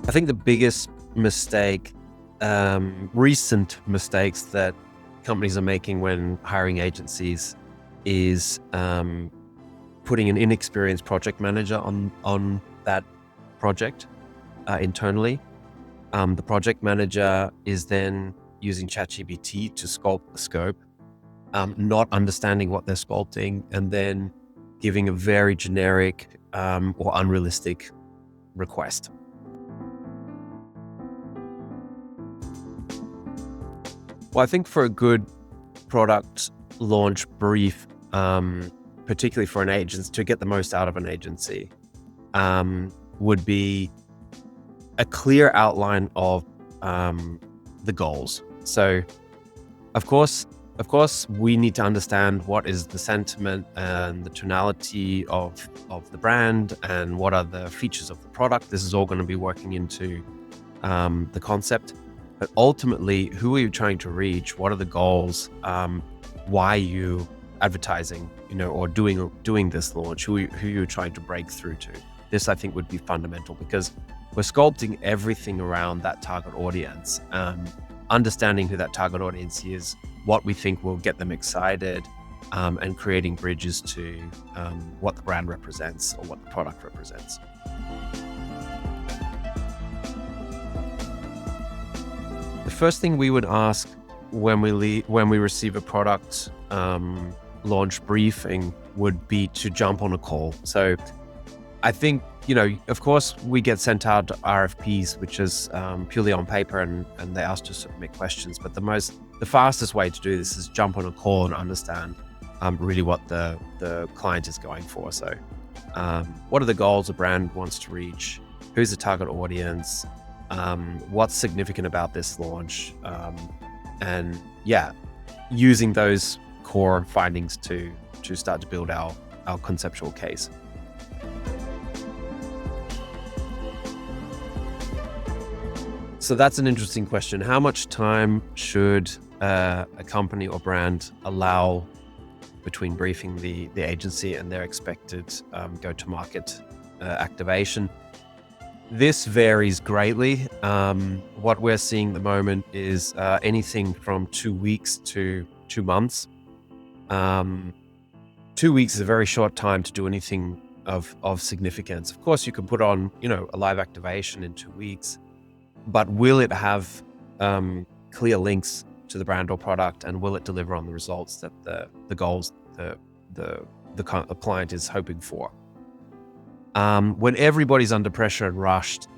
I think the biggest mistake, recent mistakes that companies are making when hiring agencies is putting an inexperienced project manager on that project internally. The project manager is then using ChatGPT to sculpt the scope, not understanding what they're sculpting, and then giving a very generic or unrealistic request. Well, I think for a good product launch brief, particularly for an agency, to get the most out of an agency, would be a clear outline of the goals. So, of course, we need to understand what is the sentiment and the tonality of the brand and what are the features of the product. This is all going to be working into the concept. But ultimately, who are you trying to reach? What are the goals? Why are you advertising, or doing this launch? Who are you trying to break through to? This, I think, would be fundamental, because we're sculpting everything around that target audience. Understanding who that target audience is, what we think will get them excited, and creating bridges to what the brand represents or what the product represents. The first thing we would ask when we receive a product launch briefing would be to jump on a call. So I think, of course, we get sent out RFPs, which is purely on paper, and they ask to submit questions. But the fastest way to do this is jump on a call and understand really what the client is going for. So what are the goals a brand wants to reach? Who's the target audience? What's significant about this launch? And using those core findings to start to build our conceptual case. So that's an interesting question. How much time should a company or brand allow between briefing the agency and their expected go-to-market activation? This varies greatly. What we're seeing at the moment is anything from 2 weeks to 2 months. 2 weeks is a very short time to do anything of significance. Of course, you can put on, a live activation in 2 weeks, but will it have clear links to the brand or product, and will it deliver on the results that the goals the client is hoping for? When everybody's under pressure and rushed,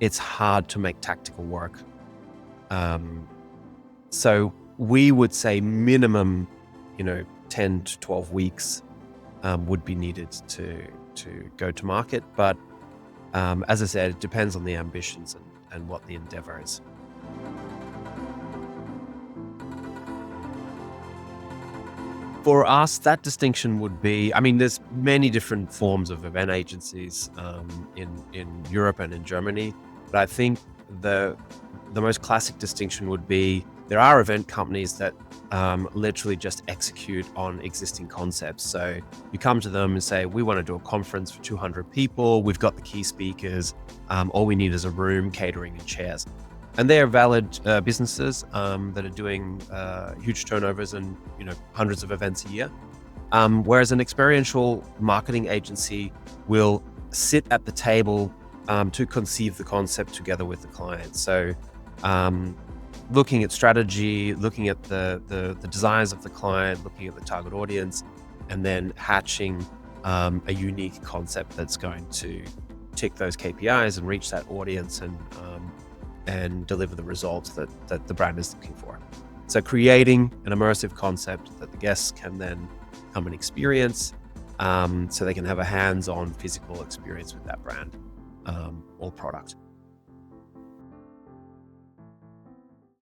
it's hard to make tactical work. So we would say minimum, 10 to 12 weeks would be needed to go to market. But as I said, it depends on the ambitions and what the endeavor is. For us, that distinction would be, there's many different forms of event agencies in Europe and in Germany, but I think the most classic distinction would be there are event companies that literally just execute on existing concepts. So you come to them and say, we want to do a conference for 200 people. We've got the key speakers. All we need is a room, catering, and chairs. And they are valid businesses that are doing huge turnovers and hundreds of events a year. Whereas an experiential marketing agency will sit at the table to conceive the concept together with the client. So looking at strategy, looking at the desires of the client, looking at the target audience, and then hatching a unique concept that's going to tick those KPIs and reach that audience and deliver the results that the brand is looking for. So creating an immersive concept that the guests can then come and experience, so they can have a hands-on physical experience with that brand or product.